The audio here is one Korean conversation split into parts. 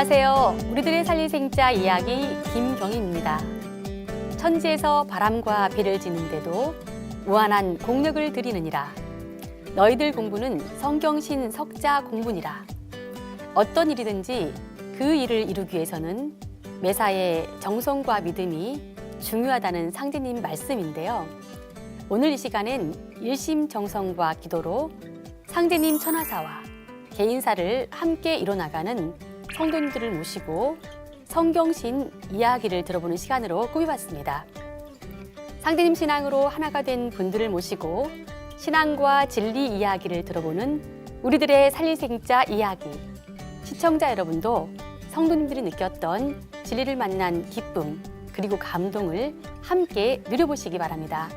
안녕하세요. 우리들의 살리생자 이야기 김경희입니다. 천지에서 바람과 비를 지는데도 무한한 공력을 들이느니라. 너희들 공부는 성경신 석자 공부니라. 어떤 일이든지 그 일을 이루기 위해서는 매사에 정성과 믿음이 중요하다는 상제님 말씀인데요. 오늘 이 시간엔 일심정성과 기도로 상제님 천하사와 개인사를 함께 이뤄나가는 성도님들을 모시고 성경신 이야기를 들어보는 시간으로 꾸며봤습니다. 상제님 신앙으로 하나가 된 분들을 모시고 신앙과 진리 이야기를 들어보는 우리들의 살리생자 이야기. 시청자 여러분도 성도님들이 느꼈던 진리를 만난 기쁨 그리고 감동을 함께 누려보시기 바랍니다.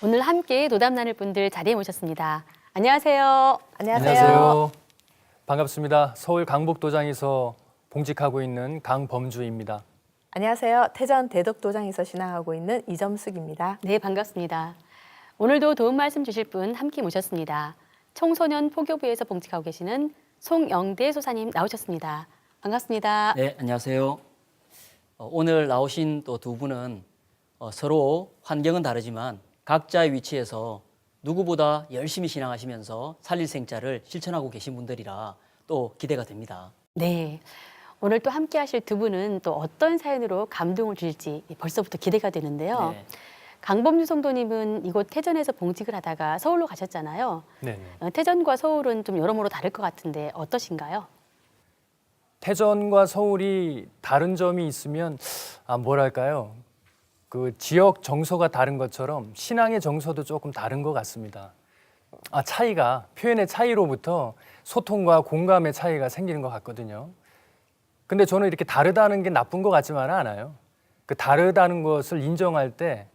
오늘 함께 도담 나눌 분들 자리에 모셨습니다. 안녕하세요. 안녕하세요. 반갑습니다. 서울 강북도장에서 봉직하고 있는 강범주입니다. 안녕하세요. 태전 대덕도장에서 신앙하고 있는 이점숙입니다. 네, 반갑습니다. 오늘도 도움 말씀 주실 분 함께 모셨습니다. 청소년 포교부에서 봉직하고 계시는 송영대 소사님 나오셨습니다. 반갑습니다. 네, 안녕하세요. 오늘 나오신 또 두 분은 서로 환경은 다르지만 각자의 위치에서 누구보다 열심히 신앙하시면서 살릴생자를 실천하고 계신 분들이라 또 기대가 됩니다. 네, 오늘 또 함께 하실 두 분은 또 어떤 사연으로 감동을 주실지 벌써부터 기대가 되는데요. 네. 강범주 성도님은 이곳 태전에서 봉직을 하다가 서울로 가셨잖아요. 네. 태전과 서울은 좀 여러모로 다를 것 같은데 어떠신가요? 태전과 서울이 다른 점이 있으면 뭐랄까요? 그 지역 정서가 다른 것처럼 신앙의 정서도 조금 다른 것 같습니다. 차이가 표현의 차이로부터 소통과 공감의 차이가 생기는 것 같거든요. 근데 저는 이렇게 다르다는 게 나쁜 것 같지만은 않아요. 그 다르다는 것을 인정할 때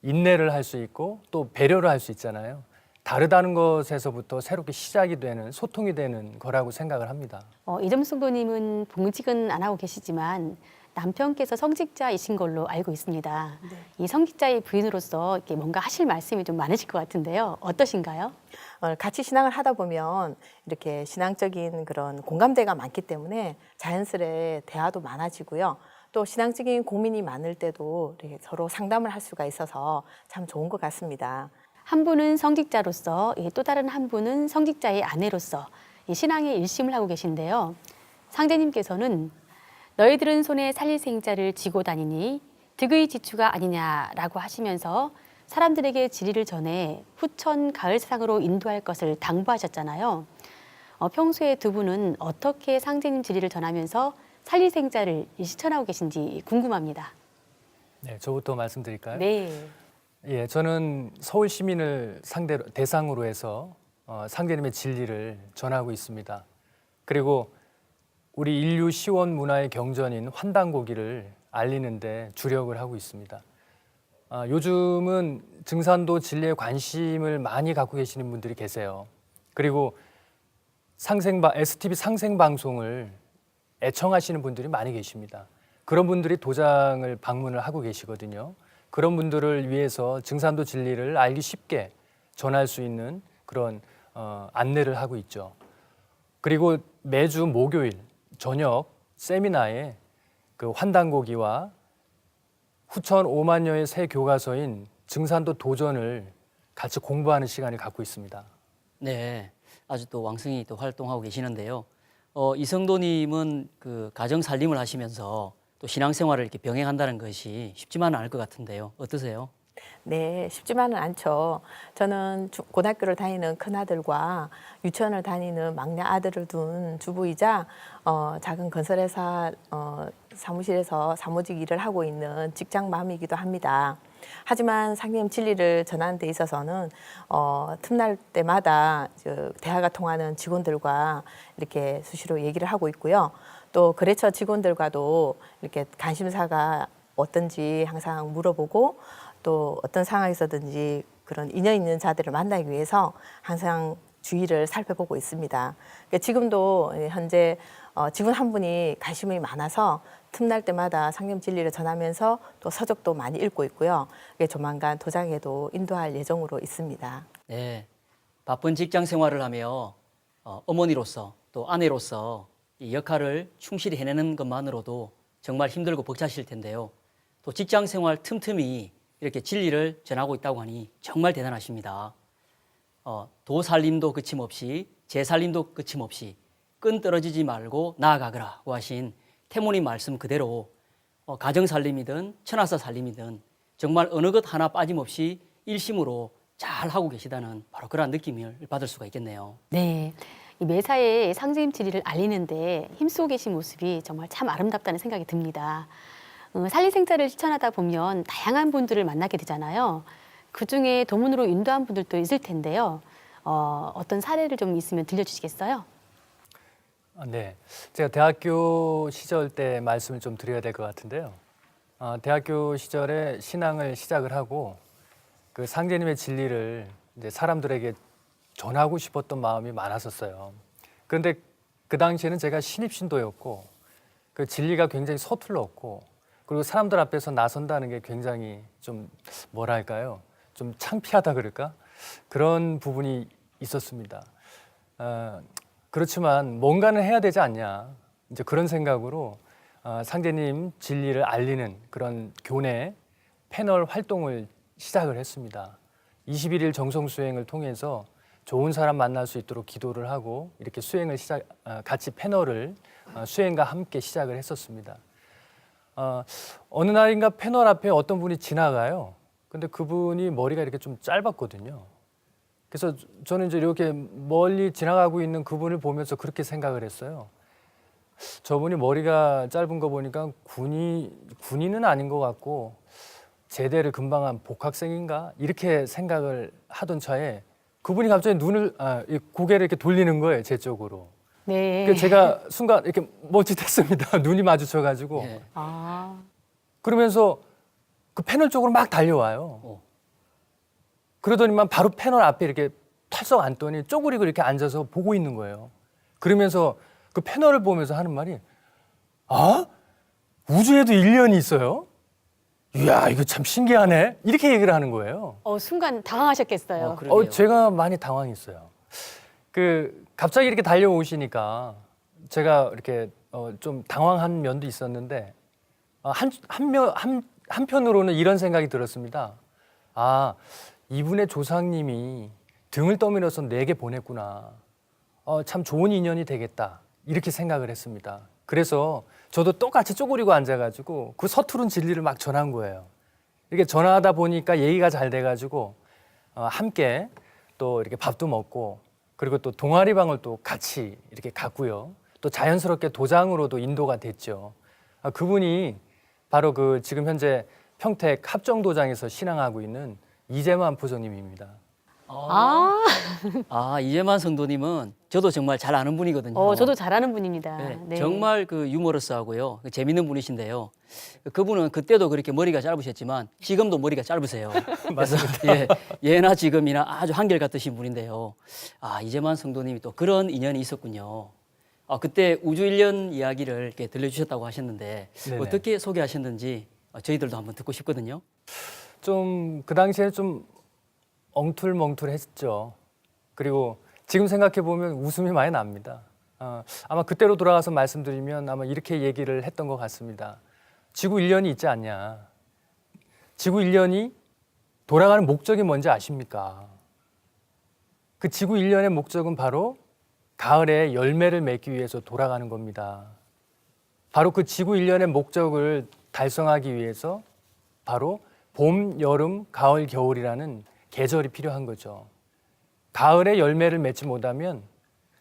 인내를 할 수 있고 또 배려를 할 수 있잖아요. 다르다는 것에서부터 새롭게 시작이 되는 소통이 되는 거라고 생각을 합니다. 이점숙 도님은 봉직은 안 하고 계시지만 남편께서 성직자이신 걸로 알고 있습니다. 네. 이 성직자의 부인으로서 이렇게 뭔가 하실 말씀이 좀 많으실 것 같은데요. 어떠신가요? 같이 신앙을 하다 보면 이렇게 신앙적인 그런 공감대가 많기 때문에 자연스레 대화도 많아지고요. 또 신앙적인 고민이 많을 때도 이렇게 서로 상담을 할 수가 있어서 참 좋은 것 같습니다. 한 분은 성직자로서 또 다른 한 분은 성직자의 아내로서 이 신앙의 일심을 하고 계신데요. 상제님께서는 너희들은 손에 살리생자를 쥐고 다니니 득의 지추가 아니냐라고 하시면서 사람들에게 진리를 전해 후천 가을 세상으로 인도할 것을 당부하셨잖아요. 평소에 두 분은 어떻게 상제님 진리를 전하면서 살리생자를 실천하고 계신지 궁금합니다. 네, 저부터 말씀드릴까요? 네. 예, 저는 서울 시민을 대상으로 해서 상제님의 진리를 전하고 있습니다. 그리고 우리 인류 시원 문화의 경전인 환단고기를 알리는데 주력을 하고 있습니다. 요즘은 증산도 진리에 관심을 많이 갖고 계시는 분들이 계세요. 그리고 STV 상생방송을 애청하시는 분들이 많이 계십니다. 그런 분들이 도장을 방문을 하고 계시거든요. 그런 분들을 위해서 증산도 진리를 알기 쉽게 전할 수 있는 그런 안내를 하고 있죠. 그리고 매주 목요일 저녁 세미나에 그 환단고기와 후천 5만여의 새 교과서인 증산도 도전을 같이 공부하는 시간을 갖고 있습니다. 네, 아주 또 왕성히 또 활동하고 계시는데요. 이성도님은 그 가정 살림을 하시면서 또 신앙생활을 이렇게 병행한다는 것이 쉽지만은 않을 것 같은데요. 어떠세요? 네, 쉽지만은 않죠. 저는 고등학교를 다니는 큰아들과 유치원을 다니는 막내 아들을 둔 주부이자 작은 건설회사 사무실에서 사무직 일을 하고 있는 직장맘이기도 합니다. 하지만 상님 진리를 전하는 데 있어서는 틈날 때마다 대화가 통하는 직원들과 이렇게 수시로 얘기를 하고 있고요. 또 거래처 직원들과도 이렇게 관심사가 어떤지 항상 물어보고 또 어떤 상황에서든지 그런 인연 있는 자들을 만나기 위해서 항상 주의를 살펴보고 있습니다. 그러니까 지금도 현재 직원 한 분이 관심이 많아서 틈날 때마다 상념 진리를 전하면서 또 서적도 많이 읽고 있고요. 조만간 도장에도 인도할 예정으로 있습니다. 네, 바쁜 직장 생활을 하며 어머니로서 또 아내로서 이 역할을 충실히 해내는 것만으로도 정말 힘들고 벅차실 텐데요. 또 직장 생활 틈틈이 이렇게 진리를 전하고 있다고 하니 정말 대단하십니다. 도 살림도 그침없이 제 살림도 그침없이 끈 떨어지지 말고 나아가거라고 하신 태모님 말씀 그대로 가정 살림이든 천하사 살림이든 정말 어느 것 하나 빠짐없이 일심으로 잘 하고 계시다는 바로 그런 느낌을 받을 수가 있겠네요. 네. 이 매사에 상제님 진리를 알리는데 힘쓰고 계신 모습이 정말 참 아름답다는 생각이 듭니다. 살리생자를 실천하다 보면 다양한 분들을 만나게 되잖아요. 그중에 도문으로 인도한 분들도 있을 텐데요. 어떤 사례를 좀 있으면 들려주시겠어요? 네, 제가 대학교 시절 때 말씀을 좀 드려야 될 것 같은데요. 대학교 시절에 신앙을 시작을 하고 그 상제님의 진리를 이제 사람들에게 전하고 싶었던 마음이 많았었어요. 그런데 그 당시에는 제가 신입신도였고 그 진리가 굉장히 서툴렀고 그리고 사람들 앞에서 나선다는 게 굉장히 좀 뭐랄까요? 좀 창피하다 그럴까? 그런 부분이 있었습니다. 그렇지만 뭔가는 해야 되지 않냐. 이제 그런 생각으로 상제님 진리를 알리는 그런 교내 패널 활동을 시작을 했습니다. 21일 정성 수행을 통해서 좋은 사람 만날 수 있도록 기도를 하고 이렇게 수행을 같이 패널을 수행과 함께 시작을 했었습니다. 어느 날인가 패널 앞에 어떤 분이 지나가요. 근데 그분이 머리가 이렇게 좀 짧았거든요. 그래서 저는 이제 이렇게 멀리 지나가고 있는 그분을 보면서 그렇게 생각을 했어요. 저분이 머리가 짧은 거 보니까 군인은 아닌 것 같고 제대를 금방 한 복학생인가 이렇게 생각을 하던 차에 그분이 갑자기 이 고개를 이렇게 돌리는 거예요, 제 쪽으로. 네. 그래서 제가 순간 이렇게 멈칫했습니다. 눈이 마주쳐가지고. 네. 그러면서 그 패널 쪽으로 막 달려와요. 그러더니만 바로 패널 앞에 이렇게 털썩 앉더니 쪼그리고 이렇게 앉아서 보고 있는 거예요. 그러면서 그 패널을 보면서 하는 말이 우주에도 1년이 있어요? 이야, 이거 참 신기하네. 이렇게 얘기를 하는 거예요. 순간 당황하셨겠어요. 그러게요. 제가 많이 당황했어요. 갑자기 이렇게 달려오시니까 제가 이렇게 좀 당황한 면도 있었는데 한편으로는 이런 생각이 들었습니다. 이분의 조상님이 등을 떠밀어서 내게 보냈구나. 참 좋은 인연이 되겠다. 이렇게 생각을 했습니다. 그래서 저도 똑같이 쪼그리고 앉아가지고 그 서투른 진리를 막 전한 거예요. 이렇게 전하다 보니까 얘기가 잘 돼가지고 함께 또 이렇게 밥도 먹고 그리고 또 동아리방을 또 같이 이렇게 갔고요. 또 자연스럽게 도장으로도 인도가 됐죠. 그분이 바로 그 지금 현재 평택 합정도장에서 신앙하고 있는 이재만 부처님입니다. 이재만 성도님은 저도 정말 잘 아는 분이거든요. 저도 잘 아는 분입니다. 네, 네. 정말 그 유머러스하고요, 재밌는 분이신데요. 그분은 그때도 그렇게 머리가 짧으셨지만 지금도 머리가 짧으세요. 맞습니다. 예나 지금이나 아주 한결같으신 분인데요. 이재만 성도님이 또 그런 인연이 있었군요. 그때 우주 1년 이야기를 이렇게 들려주셨다고 하셨는데 네네. 어떻게 소개하셨는지 저희들도 한번 듣고 싶거든요. 좀 그 당시에 좀 엉툴멍툴했죠. 그리고 지금 생각해 보면 웃음이 많이 납니다. 아마 그때로 돌아가서 말씀드리면 아마 이렇게 얘기를 했던 것 같습니다. 지구 1년이 있지 않냐. 지구 1년이 돌아가는 목적이 뭔지 아십니까? 그 지구 1년의 목적은 바로 가을에 열매를 맺기 위해서 돌아가는 겁니다. 바로 그 지구 1년의 목적을 달성하기 위해서 바로 봄, 여름, 가을, 겨울이라는 계절이 필요한 거죠. 가을에 열매를 맺지 못하면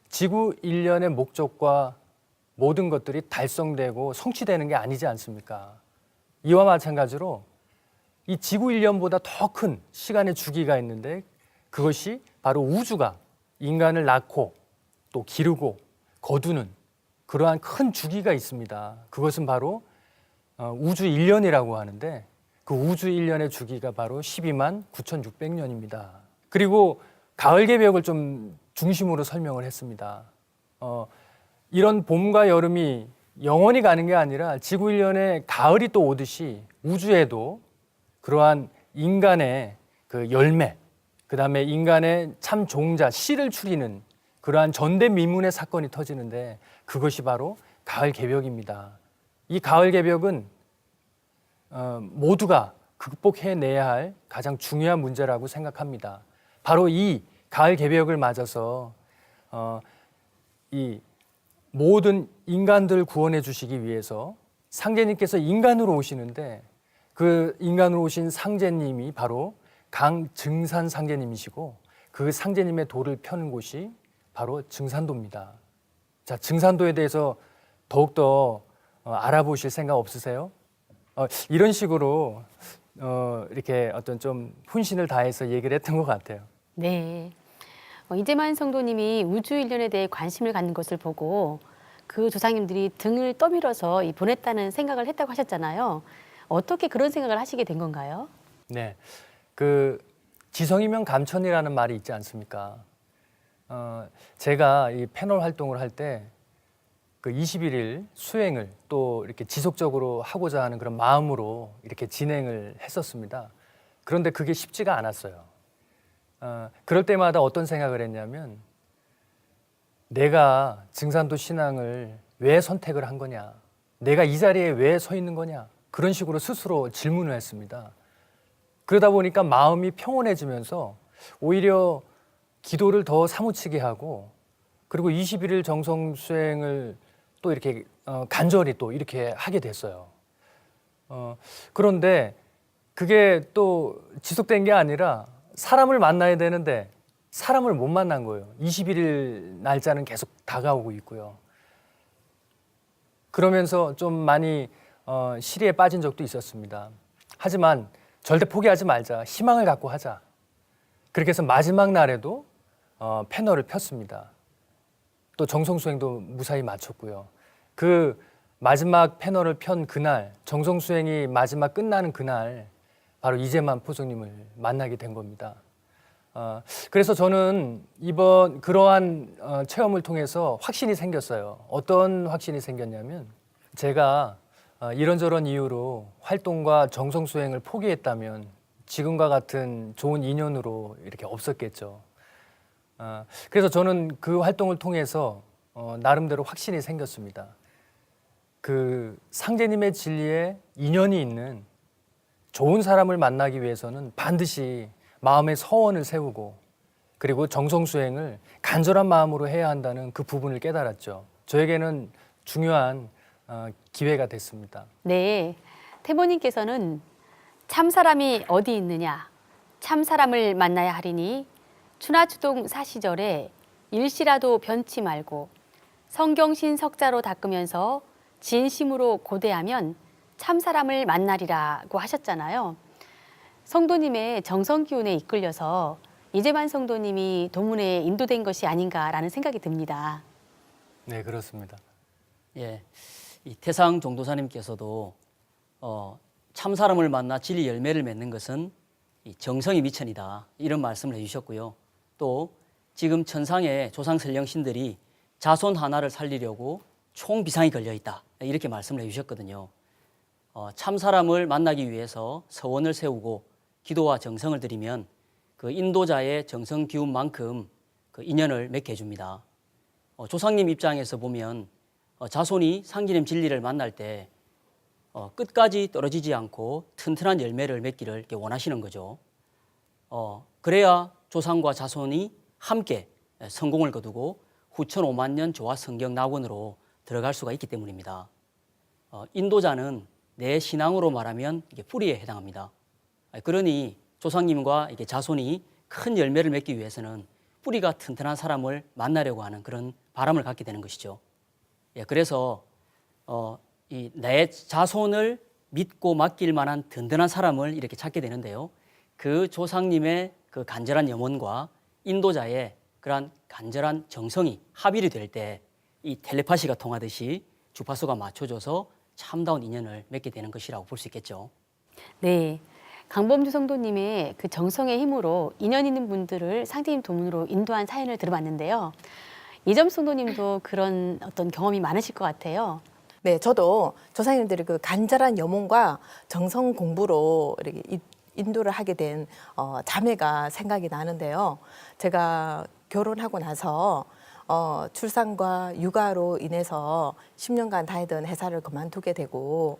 지구 1년의 목적과 모든 것들이 달성되고 성취되는 게 아니지 않습니까? 이와 마찬가지로 이 지구 1년보다 더 큰 시간의 주기가 있는데 그것이 바로 우주가 인간을 낳고 또 기르고 거두는 그러한 큰 주기가 있습니다. 그것은 바로 우주 1년이라고 하는데 그 우주 1년의 주기가 바로 12만 9,600년입니다. 그리고 가을 개벽을 좀 중심으로 설명을 했습니다. 이런 봄과 여름이 영원히 가는 게 아니라 지구 일련의 가을이 또 오듯이 우주에도 그러한 인간의 그 열매, 그다음에 인간의 참 종자, 씨를 추리는 그러한 전대미문의 사건이 터지는데 그것이 바로 가을 개벽입니다. 이 가을 개벽은 모두가 극복해내야 할 가장 중요한 문제라고 생각합니다. 바로 이 가을 개벽을 맞아서 이 모든 인간들 구원해 주시기 위해서 상제님께서 인간으로 오시는데 그 인간으로 오신 상제님이 바로 강증산 상제님이시고 그 상제님의 도를 펴는 곳이 바로 증산도입니다. 자, 증산도에 대해서 더욱더 알아보실 생각 없으세요? 이런 식으로 이렇게 어떤 좀 훈신을 다해서 얘기를 했던 것 같아요. 네. 이재만 성도님이 우주 일련에 대해 관심을 갖는 것을 보고 그 조상님들이 등을 떠밀어서 보냈다는 생각을 했다고 하셨잖아요. 어떻게 그런 생각을 하시게 된 건가요? 네, 그 지성이면 감천이라는 말이 있지 않습니까? 제가 이 패널 활동을 할 때 그 21일 수행을 또 이렇게 지속적으로 하고자 하는 그런 마음으로 이렇게 진행을 했었습니다. 그런데 그게 쉽지가 않았어요. 그럴 때마다 어떤 생각을 했냐면 내가 증산도 신앙을 왜 선택을 한 거냐, 내가 이 자리에 왜 서 있는 거냐, 그런 식으로 스스로 질문을 했습니다. 그러다 보니까 마음이 평온해지면서 오히려 기도를 더 사무치게 하고 그리고 21일 정성 수행을 또 이렇게 간절히 또 이렇게 하게 됐어요. 그런데 그게 또 지속된 게 아니라 사람을 만나야 되는데 사람을 못 만난 거예요. 21일 날짜는 계속 다가오고 있고요. 그러면서 좀 많이 시리에 빠진 적도 있었습니다. 하지만 절대 포기하지 말자. 희망을 갖고 하자. 그렇게 해서 마지막 날에도 패널을 폈습니다. 또 정성수행도 무사히 마쳤고요. 그 마지막 패널을 편 그날, 정성수행이 마지막 끝나는 그날 바로 이재만 포정님을 만나게 된 겁니다. 그래서 저는 이번 그러한 체험을 통해서 확신이 생겼어요. 어떤 확신이 생겼냐면 제가 이런저런 이유로 활동과 정성수행을 포기했다면 지금과 같은 좋은 인연으로 이렇게 없었겠죠. 그래서 저는 그 활동을 통해서 나름대로 확신이 생겼습니다. 그 상제님의 진리에 인연이 있는 좋은 사람을 만나기 위해서는 반드시 마음의 서원을 세우고 그리고 정성수행을 간절한 마음으로 해야 한다는 그 부분을 깨달았죠. 저에게는 중요한 기회가 됐습니다. 네. 태모님께서는 참 사람이 어디 있느냐, 참 사람을 만나야 하리니 추나추동 사시절에 일시라도 변치 말고 성경신 석자로 닦으면서 진심으로 고대하면 참 사람을 만나리라고 하셨잖아요. 성도님의 정성 기운에 이끌려서 이재만 성도님이 도문에 인도된 것이 아닌가라는 생각이 듭니다. 네, 그렇습니다. 예, 이 태상 종도사님께서도 참 사람을 만나 진리 열매를 맺는 것은 이 정성이 미천이다 이런 말씀을 해주셨고요. 또 지금 천상의 조상 선령신들이 자손 하나를 살리려고 총비상이 걸려 있다 이렇게 말씀을 해주셨거든요. 참 사람을 만나기 위해서 서원을 세우고 기도와 정성을 드리면 그 인도자의 정성 기운만큼 그 인연을 맺게 해줍니다. 조상님 입장에서 보면 자손이 상기님 진리를 만날 때 끝까지 떨어지지 않고 튼튼한 열매를 맺기를 이렇게 원하시는 거죠. 그래야 조상과 자손이 함께 성공을 거두고 후천 5만 년 조화 성경 낙원으로 들어갈 수가 있기 때문입니다. 인도자는 내 신앙으로 말하면 이게 뿌리에 해당합니다. 그러니 조상님과 이게 자손이 큰 열매를 맺기 위해서는 뿌리가 튼튼한 사람을 만나려고 하는 그런 바람을 갖게 되는 것이죠. 예, 그래서 이 내 자손을 믿고 맡길 만한 든든한 사람을 이렇게 찾게 되는데요. 그 조상님의 그 간절한 염원과 인도자의 그러한 간절한 정성이 합일이 될 때 이 텔레파시가 통하듯이 주파수가 맞춰져서 참다운 인연을 맺게 되는 것이라고 볼 수 있겠죠. 네. 강범주 성도님의 그 정성의 힘으로 인연 있는 분들을 상대님 도문으로 인도한 사연을 들어봤는데요. 이점 성도님도 그런 어떤 경험이 많으실 것 같아요. 네, 저도 조상님들의 그 간절한 염원과 정성 공부로 이렇게 인도를 하게 된 자매가 생각이 나는데요. 제가 결혼하고 나서 출산과 육아로 인해서 10년간 다니던 회사를 그만두게 되고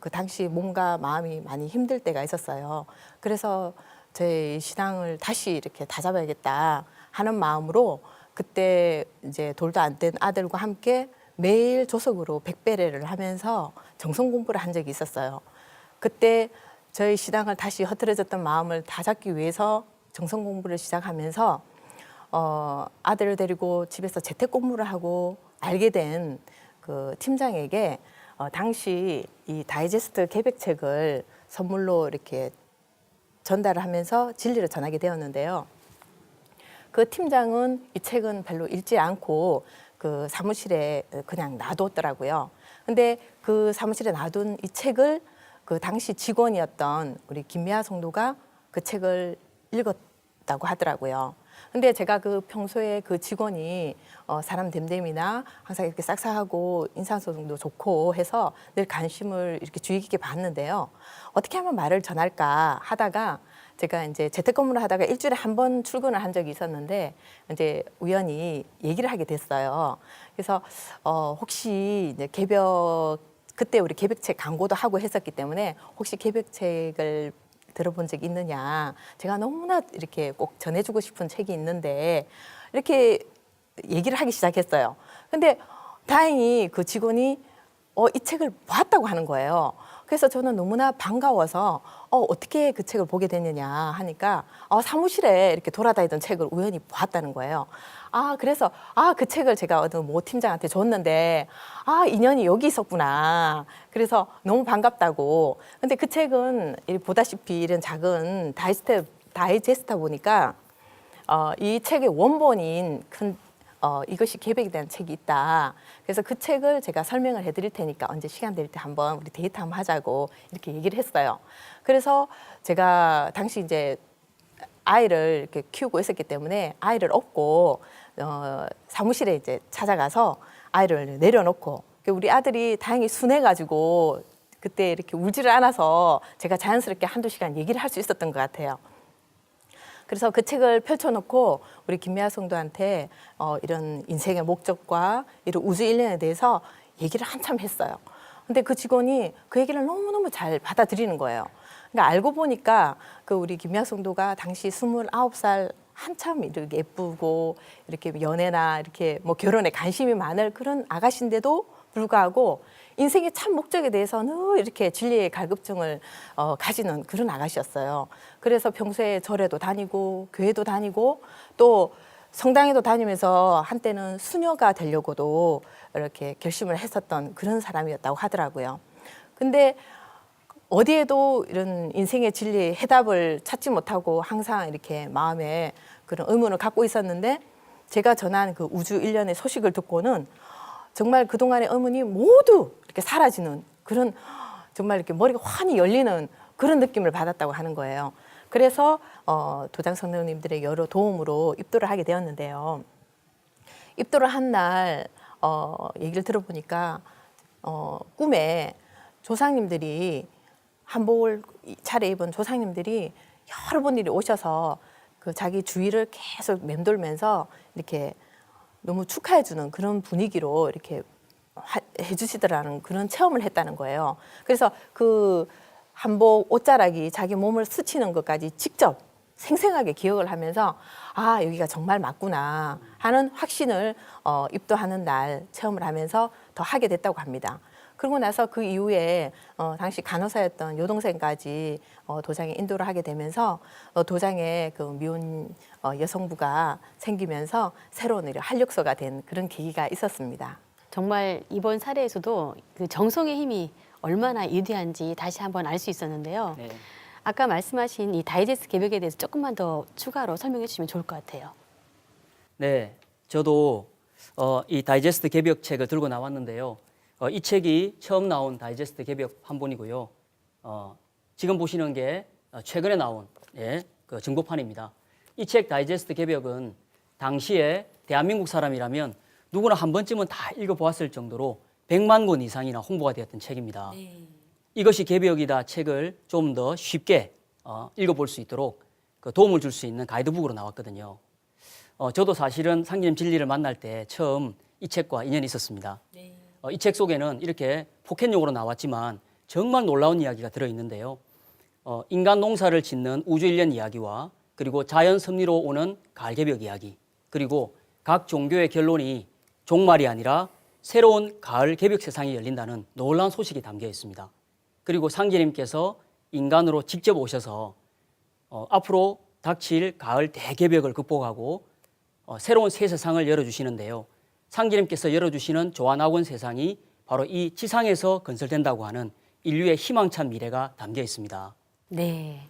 그 당시 몸과 마음이 많이 힘들 때가 있었어요. 그래서 제 신앙을 다시 이렇게 다잡아야겠다 하는 마음으로 그때 이제 돌도 안 된 아들과 함께 매일 조석으로 백배례를 하면서 정성 공부를 한 적이 있었어요. 그때 저희 신앙을 다시 흐트러졌던 마음을 다잡기 위해서 정성 공부를 시작하면서 아들을 데리고 집에서 재택근무를 하고 알게 된 그 팀장에게 당시 이 다이제스트 개백책을 선물로 이렇게 전달을 하면서 진리를 전하게 되었는데요. 그 팀장은 이 책은 별로 읽지 않고 그 사무실에 그냥 놔뒀더라고요. 근데 그 사무실에 놔둔 이 책을 그 당시 직원이었던 우리 김미아 성도가 그 책을 읽었다고 하더라고요. 근데 제가 그 평소에 그 직원이 사람 됨됨이나 항상 이렇게 싹싹하고 인상소통도 좋고 해서 늘 관심을 이렇게 주의 깊게 봤는데요. 어떻게 하면 말을 전할까 하다가 제가 이제 재택근무를 하다가 일주일에 한 번 출근을 한 적이 있었는데 이제 우연히 얘기를 하게 됐어요. 그래서 혹시 이제 그때 우리 개벽책 광고도 하고 했었기 때문에 혹시 개벽책을 들어본 적 있느냐. 제가 너무나 이렇게 꼭 전해주고 싶은 책이 있는데 이렇게 얘기를 하기 시작했어요. 근데 다행히 그 직원이 이 책을 봤다고 하는 거예요. 그래서 저는 너무나 반가워서 어떻게 그 책을 보게 됐느냐 하니까 사무실에 이렇게 돌아다니던 책을 우연히 봤다는 거예요. 그래서 그 책을 제가 어느 모 팀장한테 줬는데 인연이 여기 있었구나. 그래서 너무 반갑다고. 근데 그 책은 보다시피 이런 작은 다이제스트다 보니까 이 책의 원본인 이것이 계획에 대한 책이 있다. 그래서 그 책을 제가 설명을 해드릴 테니까 언제 시간 될 때 한번 우리 데이트 한번 하자고 이렇게 얘기를 했어요. 그래서 제가 당시 이제 아이를 이렇게 키우고 있었기 때문에 아이를 업고 사무실에 이제 찾아가서 아이를 내려놓고 우리 아들이 다행히 순해가지고 그때 이렇게 울지를 않아서 제가 자연스럽게 한두 시간 얘기를 할 수 있었던 것 같아요. 그래서 그 책을 펼쳐놓고 우리 김미아 성도한테 이런 인생의 목적과 이런 우주 일련에 대해서 얘기를 한참 했어요. 근데 그 직원이 그 얘기를 너무너무 잘 받아들이는 거예요. 그러니까 알고 보니까 그 우리 김미아 성도가 당시 29살 한참 이렇게 예쁘고 이렇게 연애나 이렇게 뭐 결혼에 관심이 많을 그런 아가씨인데도 불구하고 인생의 참 목적에 대해서 늘 이렇게 진리의 갈급증을 가지는 그런 아가씨였어요. 그래서 평소에 절에도 다니고 교회도 다니고 또 성당에도 다니면서 한때는 수녀가 되려고도 이렇게 결심을 했었던 그런 사람이었다고 하더라고요. 근데 어디에도 이런 인생의 진리의 해답을 찾지 못하고 항상 이렇게 마음에 그런 의문을 갖고 있었는데 제가 전한 그 우주 일련의 소식을 듣고는 정말 그동안의 의문이 모두 이렇게 사라지는 그런 정말 이렇게 머리가 환히 열리는 그런 느낌을 받았다고 하는 거예요. 그래서 도장 성도님들의 여러 도움으로 입도를 하게 되었는데요. 입도를 한 날 얘기를 들어보니까 꿈에 조상님들이 한복을 차려입은 조상님들이 여러 분들이 오셔서 그 자기 주위를 계속 맴돌면서 이렇게 너무 축하해주는 그런 분위기로 이렇게 해주시더라는 그런 체험을 했다는 거예요. 그래서 그 한복 옷자락이 자기 몸을 스치는 것까지 직접 생생하게 기억을 하면서 여기가 정말 맞구나 하는 확신을 입도하는 날 체험을 하면서 더 하게 됐다고 합니다. 그러고 나서 그 이후에 당시 간호사였던 여동생까지 도장에 인도를 하게 되면서 도장에 그 미혼 여성부가 생기면서 새로운 활력소가 된 그런 계기가 있었습니다. 정말 이번 사례에서도 그 정성의 힘이 얼마나 위대한지 다시 한번 알 수 있었는데요. 네. 아까 말씀하신 이 다이제스트 개벽에 대해서 조금만 더 추가로 설명해 주시면 좋을 것 같아요. 네, 저도 이 다이제스트 개벽 책을 들고 나왔는데요. 이 책이 처음 나온 다이제스트 개벽 한 본이고요. 지금 보시는 게 최근에 나온 그 정보판입니다. 이 책 다이제스트 개벽은 당시에 대한민국 사람이라면 누구나 한 번쯤은 다 읽어보았을 정도로 100만 권 이상이나 홍보가 되었던 책입니다. 이것이 개벽이다 책을 좀 더 쉽게 읽어볼 수 있도록 그 도움을 줄 수 있는 가이드북으로 나왔거든요. 저도 사실은 상기님 진리를 만날 때 처음 이 책과 인연이 있었습니다. 이 책 속에는 이렇게 포켓용으로 나왔지만 정말 놀라운 이야기가 들어있는데요. 인간 농사를 짓는 우주 일련 이야기와 그리고 자연 섭리로 오는 가을 개벽 이야기, 그리고 각 종교의 결론이 종말이 아니라 새로운 가을 개벽 세상이 열린다는 놀라운 소식이 담겨 있습니다. 그리고 상제님께서 인간으로 직접 오셔서 앞으로 닥칠 가을 대개벽을 극복하고 새로운 새 세상을 열어주시는데요. 상제님께서 열어주시는 조화나온 세상이 바로 이 지상에서 건설된다고 하는 인류의 희망찬 미래가 담겨 있습니다. 네.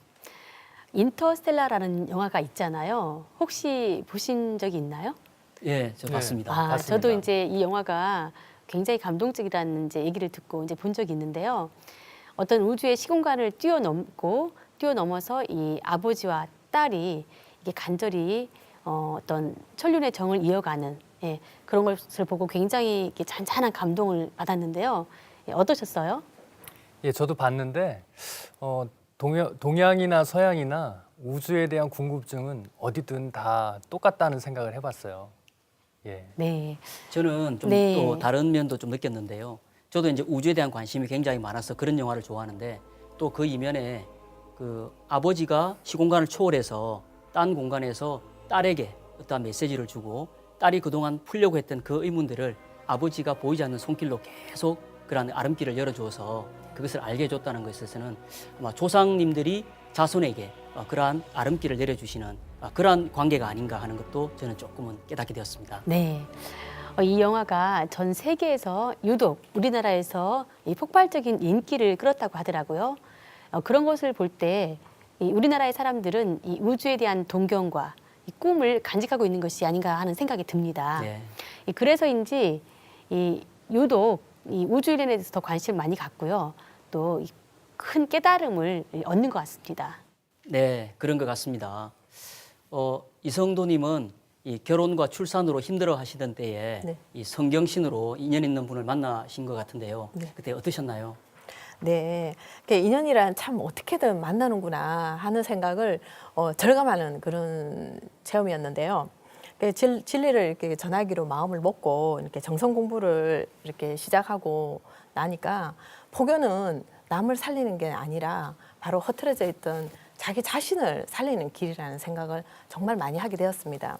인터스텔라라는 영화가 있잖아요. 혹시 보신 적이 있나요? 예, 저 네. 봤습니다. 아, 맞습니다. 저도 이제 이 영화가 굉장히 감동적이라는 이제 얘기를 듣고 이제 본 적이 있는데요. 어떤 우주의 시공간을 뛰어넘어서 이 아버지와 딸이 이게 간절히 어떤 천륜의 정을 이어가는 그런 것을 보고 굉장히 이렇게 잔잔한 감동을 받았는데요. 어떠셨어요? 예, 저도 봤는데 동양이나 서양이나 우주에 대한 궁금증은 어디든 다 똑같다는 생각을 해봤어요. 예. 네. 저는 좀 네. 또 다른 면도 좀 느꼈는데요. 저도 이제 우주에 대한 관심이 굉장히 많아서 그런 영화를 좋아하는데 또 그 이면에 그 아버지가 시공간을 초월해서 딴 공간에서 딸에게 어떠한 메시지를 주고 딸이 그동안 풀려고 했던 그 의문들을 아버지가 보이지 않는 손길로 계속 그런 아름길을 열어주어서 그것을 알게 해줬다는 것에 있어서는 아마 조상님들이 자손에게 그러한 아름길을 내려주시는 그러한 관계가 아닌가 하는 것도 저는 조금은 깨닫게 되었습니다. 네. 이 영화가 전 세계에서 유독 우리나라에서 이 폭발적인 인기를 끌었다고 하더라고요. 그런 것을 볼 때 우리나라의 사람들은 이 우주에 대한 동경과 이 꿈을 간직하고 있는 것이 아닌가 하는 생각이 듭니다. 네. 그래서인지 유독 이 우주 일에 대해서 더 관심을 많이 갖고요. 또 큰 깨달음을 얻는 것 같습니다. 네, 그런 것 같습니다. 이성도님은 이 결혼과 출산으로 힘들어 하시던 때에 네. 이 성경신으로 인연 있는 분을 만나신 것 같은데요. 네. 그때 어떠셨나요? 네, 인연이란 참 어떻게든 만나는구나 하는 생각을 절감하는 그런 체험이었는데요. 진리를 이렇게 전하기로 마음을 먹고 이렇게 정성 공부를 이렇게 시작하고 나니까 포교는 남을 살리는 게 아니라 바로 흐트러져 있던 자기 자신을 살리는 길이라는 생각을 정말 많이 하게 되었습니다.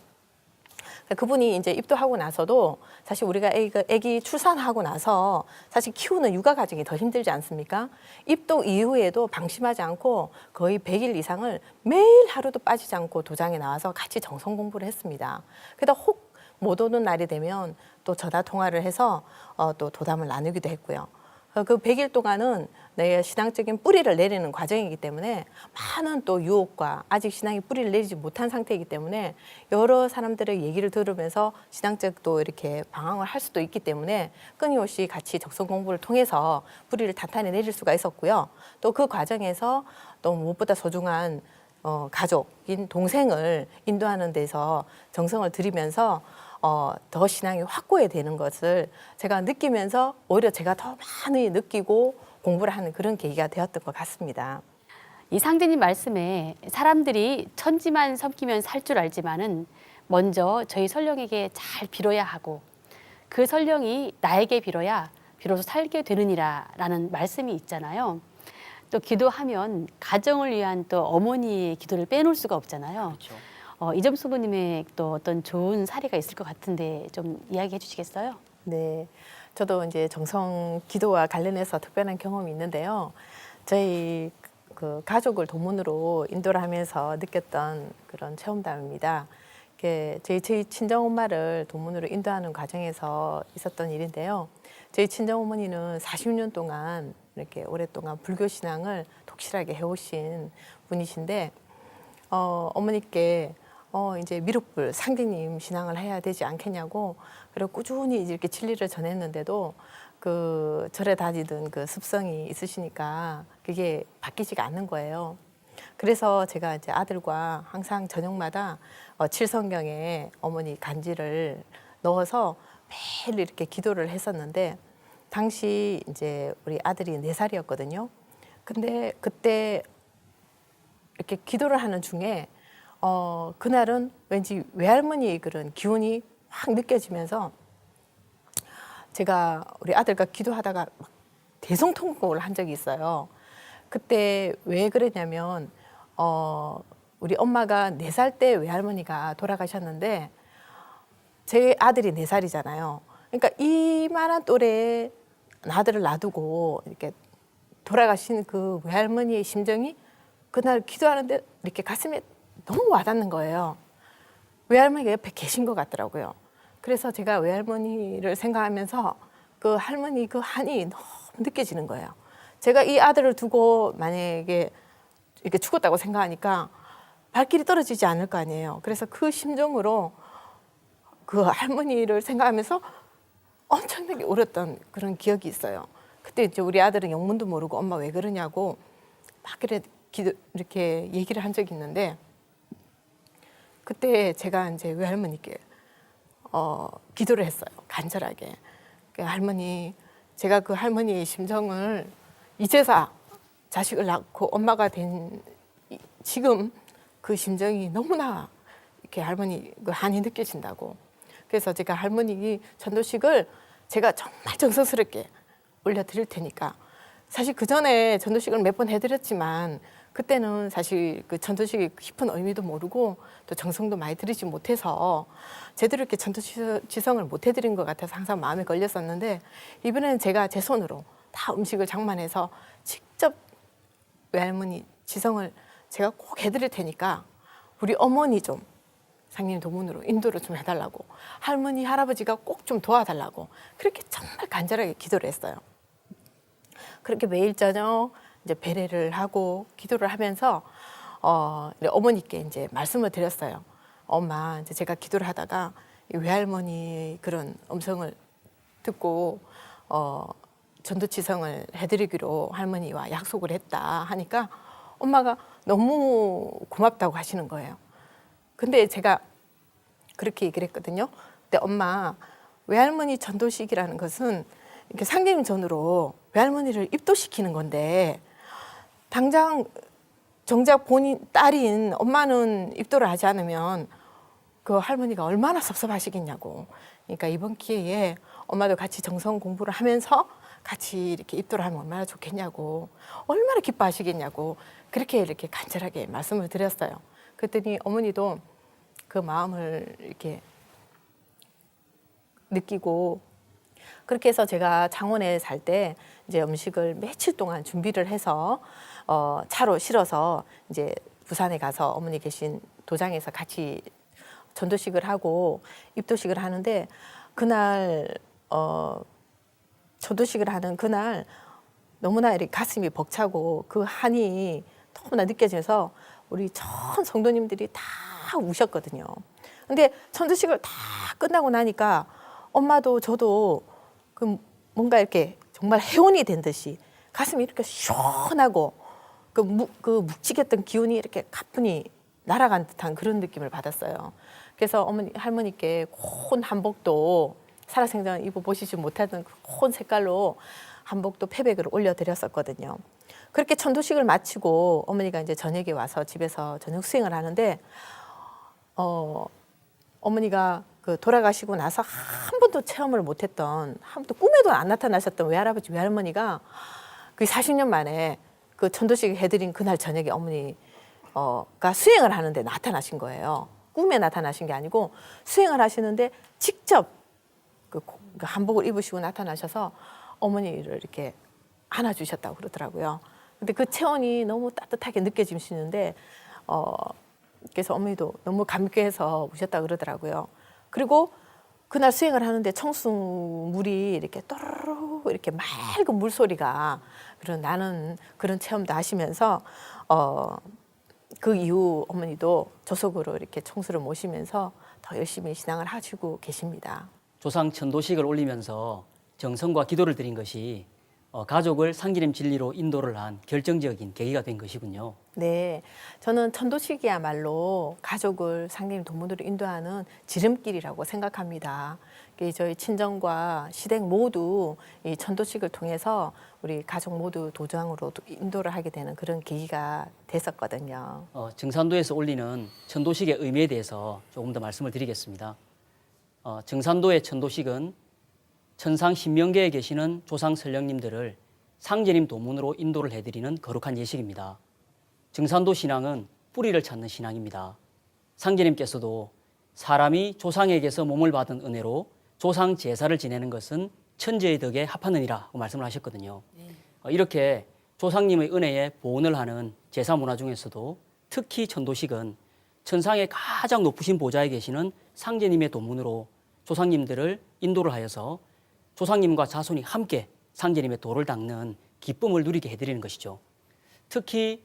그분이 이제 입도하고 나서도 사실 우리가 애기 출산하고 나서 사실 키우는 육아 과정이 더 힘들지 않습니까? 입도 이후에도 방심하지 않고 거의 100일 이상을 매일 하루도 빠지지 않고 도장에 나와서 같이 정성 공부를 했습니다. 그러다 혹 못 오는 날이 되면 또 전화 통화를 해서 또 도담을 나누기도 했고요. 그 100일 동안은 내 신앙적인 뿌리를 내리는 과정이기 때문에 많은 또 유혹과 아직 신앙의 뿌리를 내리지 못한 상태이기 때문에 여러 사람들의 얘기를 들으면서 신앙적도 이렇게 방황을 할 수도 있기 때문에 끊임없이 같이 적성 공부를 통해서 뿌리를 단단히 내릴 수가 있었고요. 또 그 과정에서 또 무엇보다 소중한 가족인 동생을 인도하는 데서 정성을 들이면서 더 신앙이 확고해지는 것을 제가 느끼면서 오히려 제가 더 많이 느끼고 공부를 하는 그런 계기가 되었던 것 같습니다. 이 상대님 말씀에 사람들이 천지만 섬기면 살 줄 알지만은 먼저 저희 설령에게 잘 빌어야 하고 그 설령이 나에게 빌어야 비로소 살게 되느니라라는 말씀이 있잖아요. 또 기도하면 가정을 위한 또 어머니의 기도를 빼놓을 수가 없잖아요. 그렇죠. 이점수부님의 또 어떤 좋은 사례가 있을 것 같은데 좀 이야기해 주시겠어요? 네, 저도 이제 정성 기도와 관련해서 특별한 경험이 있는데요. 저희 그 가족을 도문으로 인도를 하면서 느꼈던 그런 체험담입니다. 저희 친정 엄마를 도문으로 인도하는 과정에서 있었던 일인데요. 저희 친정 어머니는 40년 동안 이렇게 오랫동안 불교 신앙을 독실하게 해오신 분이신데 어머니께 이제 미륵불 상대님 신앙을 해야 되지 않겠냐고 그리고 꾸준히 이렇게 진리를 전했는데도 그 절에 다니던 그 습성이 있으시니까 그게 바뀌지가 않는 거예요. 그래서 제가 이제 아들과 항상 저녁마다 칠성경에 어머니 간지를 넣어서 매일 이렇게 기도를 했었는데 당시 이제 우리 아들이 4살이었거든요. 근데 그때 이렇게 기도를 하는 중에 그날은 왠지 외할머니의 그런 기운이 확 느껴지면서 제가 우리 아들과 기도하다가 막 대성통곡을 한 적이 있어요. 그때 왜 그랬냐면 우리 엄마가 4살 때 외할머니가 돌아가셨는데 제 아들이 4살이잖아요. 그러니까 이만한 또래의 아들을 놔두고 이렇게 돌아가신 그 외할머니의 심정이 그날 기도하는데 이렇게 가슴에 너무 와닿는 거예요. 외할머니가 옆에 계신 것 같더라고요. 그래서 제가 외할머니를 생각하면서 그 할머니 그 한이 너무 느껴지는 거예요. 제가 이 아들을 두고 만약에 이렇게 죽었다고 생각하니까 발길이 떨어지지 않을 거 아니에요. 그래서 그 심정으로 그 할머니를 생각하면서 엄청나게 울었던 그런 기억이 있어요. 그때 이제 우리 아들은 영문도 모르고 엄마 왜 그러냐고 막 이렇게 얘기를 한 적이 있는데 그때 제가 이제 외할머니께 기도를 했어요. 간절하게. 할머니, 제가 그 할머니의 심정을 이제서 자식을 낳고 엄마가 된 지금 그 심정이 너무나 이렇게 할머니 그 한이 느껴진다고. 그래서 제가 할머니 전도식을 제가 정말 정성스럽게 올려드릴 테니까 사실 그 전에 전도식을 몇 번 해드렸지만 그때는 사실 그 전도식의 깊은 의미도 모르고 또 정성도 많이 들이지 못해서 제대로 이렇게 전도지성을 못 해드린 것 같아서 항상 마음에 걸렸었는데 이번에는 제가 제 손으로 다 음식을 장만해서 직접 외할머니 지성을 제가 꼭 해드릴 테니까 우리 어머니 좀 상님 도문으로 인도를 좀 해달라고 할머니 할아버지가 꼭 좀 도와달라고 그렇게 정말 간절하게 기도를 했어요. 그렇게 매일 저녁 이제 배례를 하고 기도를 하면서 어머니께 이제 말씀을 드렸어요. 엄마, 이제 제가 기도를 하다가 이 외할머니 그런 음성을 듣고 전도치성을 해드리기로 할머니와 약속을 했다 하니까 엄마가 너무 고맙다고 하시는 거예요. 근데 제가 그렇게 얘기를 했거든요. 근데 엄마, 외할머니 전도식이라는 것은 이렇게 상님 전으로 외할머니를 입도시키는 건데 당장 정작 본인 딸인 엄마는 입도를 하지 않으면 그 할머니가 얼마나 섭섭하시겠냐고. 그러니까 이번 기회에 엄마도 같이 정성 공부를 하면서 같이 이렇게 입도를 하면 얼마나 좋겠냐고, 얼마나 기뻐하시겠냐고 그렇게 이렇게 간절하게 말씀을 드렸어요. 그랬더니 어머니도 그 마음을 이렇게 느끼고 그렇게 해서 제가 창원에 살 때 이제 음식을 며칠 동안 준비를 해서 차로 실어서 이제 부산에 가서 어머니 계신 도장에서 같이 전도식을 하고 입도식을 하는데 그날 전도식을 하는 그날 너무나 이렇게 가슴이 벅차고 그 한이 너무나 느껴져서 우리 전 성도님들이 다 우셨거든요. 근데 전도식을 다 끝나고 나니까 엄마도 저도 그 뭔가 이렇게 정말 해온이 된 듯이 가슴이 이렇게 시원하고 그 묵직했던 기운이 이렇게 가뿐히 날아간 듯한 그런 느낌을 받았어요. 그래서 어머니 할머니께 콘 한복도 살아생전 입어보시지 못하던 콘 색깔로 한복도 패백을 올려드렸었거든요. 그렇게 전도식을 마치고 어머니가 이제 저녁에 와서 집에서 저녁 수행을 하는데 어머니가 그 돌아가시고 나서 한 번도 체험을 못했던 한 번도 꿈에도 안 나타나셨던 외할아버지 외할머니가 그 40년 만에 그 전도식 해드린 그날 저녁에 어머니가 수행을 하는데 나타나신 거예요. 꿈에 나타나신 게 아니고 수행을 하시는데 직접 그 한복을 입으시고 나타나셔서 어머니를 이렇게 안아주셨다고 그러더라고요. 근데 그 체온이 너무 따뜻하게 느껴지시는데 그래서 어머니도 너무 감격해서 우셨다 그러더라고요. 그리고 그날 수행을 하는데 청수물이 이렇게 또르르 이렇게 맑은 물소리가 그런 나는 그런 체험도 하시면서 그 이후 어머니도 조속으로 이렇게 총수를 모시면서 더 열심히 신앙을 하시고 계십니다. 조상 천도식을 올리면서 정성과 기도를 드린 것이 가족을 상기름 진리로 인도를 한 결정적인 계기가 된 것이군요. 네, 저는 천도식이야말로 가족을 상님 도문으로 인도하는 지름길이라고 생각합니다. 저희 친정과 시댁 모두 이 천도식을 통해서 우리 가족 모두 도장으로 인도를 하게 되는 그런 계기가 됐었거든요. 증산도에서 올리는 천도식의 의미에 대해서 조금 더 말씀을 드리겠습니다. 증산도의 천도식은 천상 신명계에 계시는 조상 선령님들을 상제님 도문으로 인도를 해드리는 거룩한 예식입니다. 증산도 신앙은 뿌리를 찾는 신앙입니다. 상제님께서도 사람이 조상에게서 몸을 받은 은혜로 조상 제사를 지내는 것은 천재의 덕에 합하느니라고 말씀을 하셨거든요. 이렇게 조상님의 은혜에 보온을 하는 제사 문화 중에서도 특히 천도식은 천상의 가장 높으신 보좌에 계시는 상제님의 도문으로 조상님들을 인도를 하여서 조상님과 자손이 함께 상제님의 도를 닦는 기쁨을 누리게 해드리는 것이죠. 특히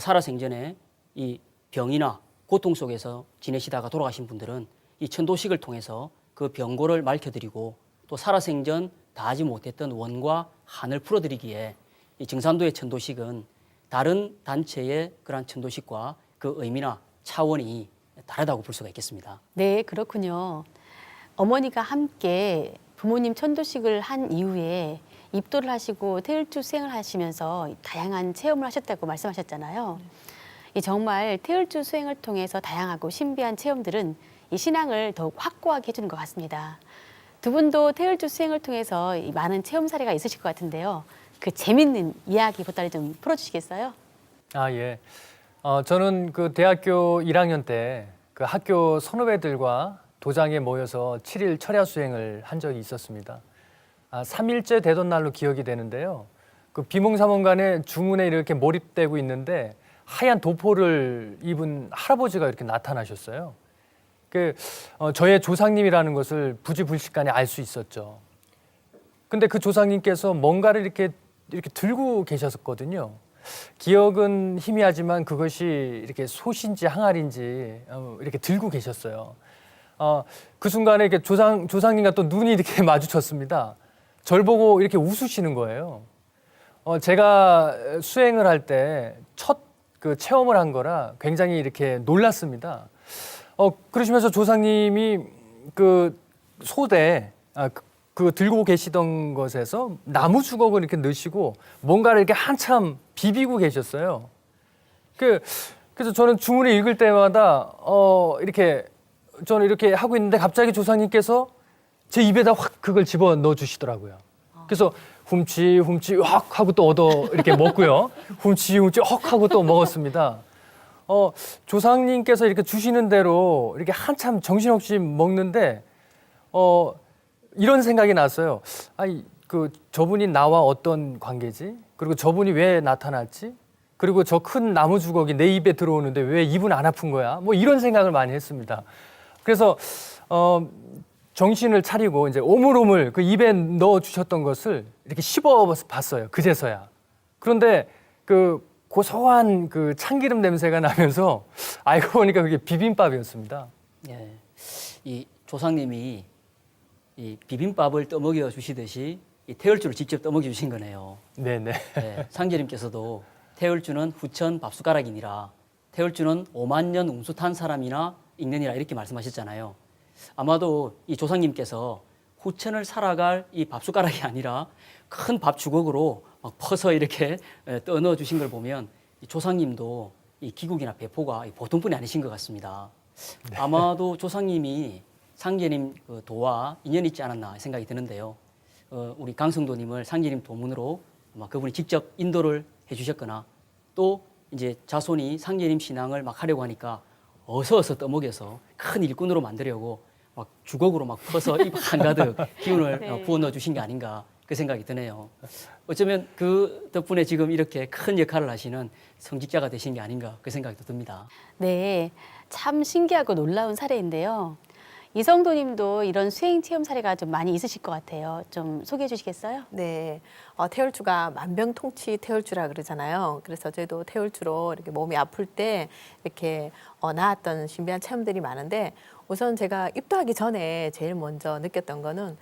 살아생전에 이 병이나 고통 속에서 지내시다가 돌아가신 분들은 이 천도식을 통해서 그 병고를 맑혀드리고 또 살아생전 다하지 못했던 원과 한을 풀어드리기에 이 증산도의 천도식은 다른 단체의 그러한 천도식과 그 의미나 차원이 다르다고 볼 수가 있겠습니다. 네, 그렇군요. 어머니가 함께 부모님 천도식을 한 이후에 입도를 하시고 태을주 수행을 하시면서 다양한 체험을 하셨다고 말씀하셨잖아요. 이 정말 태을주 수행을 통해서 다양하고 신비한 체험들은 이 신앙을 더욱 확고하게 해주는 것 같습니다. 두 분도 태을주 수행을 통해서 이 많은 체험 사례가 있으실 것 같은데요. 그 재밌는 이야기 보따리 좀 풀어주시겠어요? 아, 예. 저는 그 대학교 1학년 때 그 학교 선후배들과 도장에 모여서 7일 철야 수행을 한 적이 있었습니다. 3일째 되던 날로 기억이 되는데요. 그 비몽사몽간에 주문에 이렇게 몰입되고 있는데 하얀 도포를 입은 할아버지가 이렇게 나타나셨어요. 저의 조상님이라는 것을 부지불식간에 알 수 있었죠. 근데 그 조상님께서 뭔가를 이렇게 들고 계셨거든요. 기억은 희미하지만 그것이 이렇게 솥인지 항아리인지 이렇게 들고 계셨어요. 그 순간에 이렇게 조상님과 또 눈이 이렇게 마주쳤습니다. 절 보고 이렇게 웃으시는 거예요. 제가 수행을 할 때 첫 그 체험을 한 거라 굉장히 이렇게 놀랐습니다. 그러시면서 조상님이 그 솥에 그 들고 계시던 것에서 나무 주걱을 이렇게 넣으시고 뭔가를 이렇게 한참 비비고 계셨어요. 그래서 저는 주문을 읽을 때마다 저는 이렇게 하고 있는데 갑자기 조상님께서 제 입에다 확 그걸 집어 넣어 주시더라고요. 그래서 훔치 확 하고 또 얻어 이렇게 먹고요. 훔치 확 하고 또 먹었습니다. 조상님께서 이렇게 주시는 대로 이렇게 한참 정신없이 먹는데 이런 생각이 났어요. 저분이 나와 어떤 관계지? 그리고 저분이 왜 나타났지? 그리고 저 큰 나무 주걱이 내 입에 들어오는데 왜 입은 안 아픈 거야? 뭐 이런 생각을 많이 했습니다. 그래서 정신을 차리고 이제 오물오물 그 입에 넣어 주셨던 것을 이렇게 씹어 봤어요. 그제서야. 그런데 그 고소한 그 참기름 냄새가 나면서 알고 보니까 그게 비빔밥이었습니다. 예, 이 조상님이 이 비빔밥을 떠먹여 주시듯이 이 태을주를 직접 떠먹여 주신 거네요. 네네. 네, 상제님께서도 태을주는 후천 밥숟가락이니라 태을주는 5만 년 웅수탄 사람이나 읽느니라 이렇게 말씀하셨잖아요. 아마도 이 조상님께서 후천을 살아갈 이 밥숟가락이 아니라 큰 밥 주걱으로 막 퍼서 이렇게 떠넣어 주신 걸 보면 이 조상님도 이 기국이나 배포가 보통 분이 아니신 것 같습니다. 네. 아마도 조상님이 상제님 그 도와 인연이 있지 않았나 생각이 드는데요. 우리 강성도님을 상제님 도문으로 아마 그분이 직접 인도를 해주셨거나 또 이제 자손이 상제님 신앙을 막 하려고 하니까 어서 떠먹여서 큰 일꾼으로 만들려고 막 주걱으로 막 퍼서 입 한가득 기운을 네. 부어 넣어 주신 게 아닌가 그 생각이 드네요. 어쩌면 그 덕분에 지금 이렇게 큰 역할을 하시는 성직자가 되신 게 아닌가 그 생각이 듭니다. 네, 참 신기하고 놀라운 사례인데요. 이성도님도 이런 수행 체험 사례가 좀 많이 있으실 것 같아요. 좀 소개해 주시겠어요? 네, 태울주가 만병통치 태울주라 그러잖아요. 그래서 저희도 태울주로 이렇게 몸이 아플 때 이렇게 나았던 신비한 체험들이 많은데 우선 제가 입도하기 전에 제일 먼저 느꼈던 거는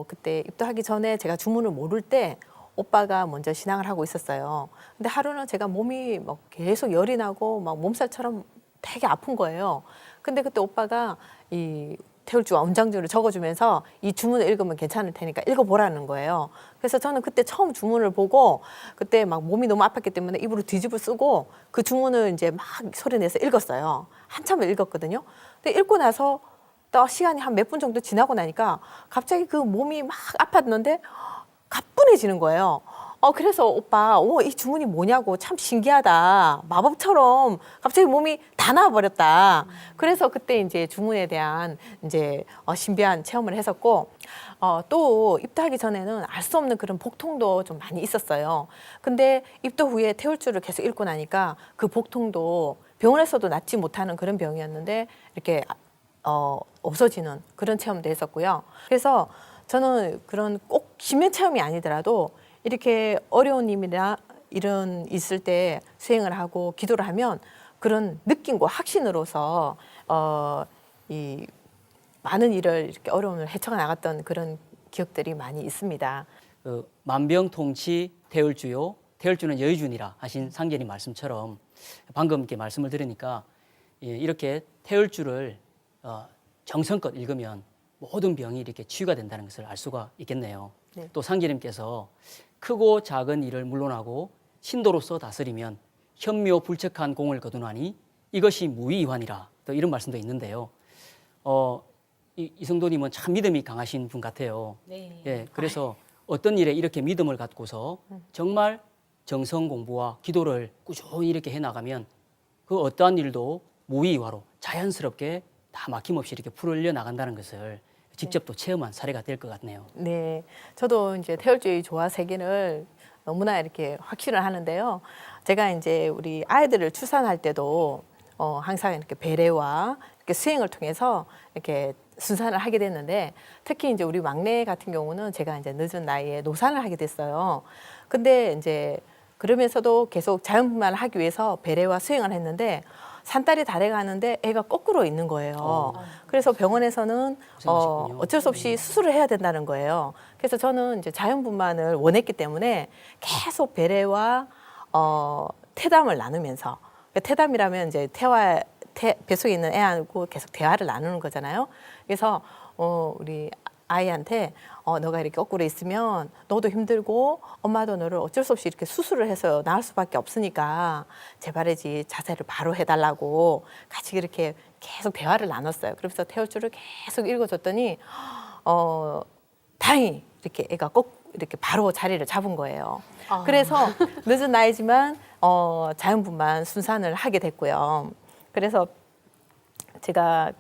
그때 입도하기 전에 제가 주문을 모를 때 오빠가 먼저 신앙을 하고 있었어요. 근데 하루는 제가 몸이 막 계속 열이 나고 막 몸살처럼 되게 아픈 거예요. 근데 그때 오빠가 이 태울주 원장주를 적어주면서 이 주문을 읽으면 괜찮을 테니까 읽어보라는 거예요. 그래서 저는 그때 처음 주문을 보고 그때 막 몸이 너무 아팠기 때문에 입으로 뒤집어 쓰고 그 주문을 이제 막 소리내서 읽었어요. 한참을 읽었거든요. 근데 읽고 나서 또 시간이 한 몇 분 정도 지나고 나니까 갑자기 그 몸이 막 아팠는데 가뿐해지는 거예요. 그래서 오빠, 이 주문이 뭐냐고 참 신기하다. 마법처럼 갑자기 몸이 다 나와버렸다. 그래서 그때 이제 주문에 대한 이제 신비한 체험을 했었고, 또 입도하기 전에는 알 수 없는 그런 복통도 좀 많이 있었어요. 근데 입도 후에 태울주를 계속 읽고 나니까 그 복통도 병원에서도 낫지 못하는 그런 병이었는데 이렇게 없어지는 그런 체험도 했었고요. 그래서 저는 그런 꼭 신명 체험이 아니더라도 이렇게 어려운 일이나 이런 있을 때 수행을 하고 기도를 하면 그런 느낌과 확신으로서 이 많은 일을 이렇게 어려움을 헤쳐가 나갔던 그런 기억들이 많이 있습니다. 만병통치 태울주요, 태울주는 여의준이라 하신 상제님 말씀처럼 방금 이렇게 말씀을 들으니까 이렇게 태울주를 정성껏 읽으면 모든 병이 이렇게 치유가 된다는 것을 알 수가 있겠네요. 네. 또 상제님께서 크고 작은 일을 물론하고 신도로서 다스리면 현묘불측한 공을 거두나니 이것이 무의이환이라, 또 이런 말씀도 있는데요. 이성도님은 참 믿음이 강하신 분 같아요. 네. 예, 그래서 어떤 일에 이렇게 믿음을 갖고서 정말 정성 공부와 기도를 꾸준히 이렇게 해나가면 그 어떠한 일도 무의이화로 자연스럽게 다 막힘없이 이렇게 풀려 나간다는 것을 직접 또 체험한 사례가 될 것 같네요. 네, 저도 이제 태울주의 조화 세계를 너무나 이렇게 확신을 하는데요. 제가 이제 우리 아이들을 출산할 때도 항상 이렇게 배례와 이렇게 수행을 통해서 이렇게 순산을 하게 됐는데 특히 이제 우리 막내 같은 경우는 제가 이제 늦은 나이에 노산을 하게 됐어요. 근데 이제 그러면서도 계속 자연분만을 하기 위해서 배례와 수행을 했는데 산딸이 달에 가는데 애가 거꾸로 있는 거예요. 그래서 병원에서는 고생하셨군요. 어쩔 수 없이 수술을 해야 된다는 거예요. 그래서 저는 이제 자연분만을 원했기 때문에 계속 배례와 태담을 나누면서, 태담이라면 이제 뱃속에 있는 애하고 계속 대화를 나누는 거잖아요. 그래서 우리 아이한테 너가 이렇게 거꾸로 있으면 너도 힘들고 엄마도 너를 어쩔 수 없이 이렇게 수술을 해서 나을 수밖에 없으니까 제발이지 자세를 바로 해달라고 같이 이렇게 계속 대화를 나눴어요. 그러면서 태울주를 계속 읽어줬더니 다행히 이렇게 애가 꼭 이렇게 바로 자리를 잡은 거예요. 그래서 늦은 나이지만 자연분만 순산을 하게 됐고요. 그래서 제가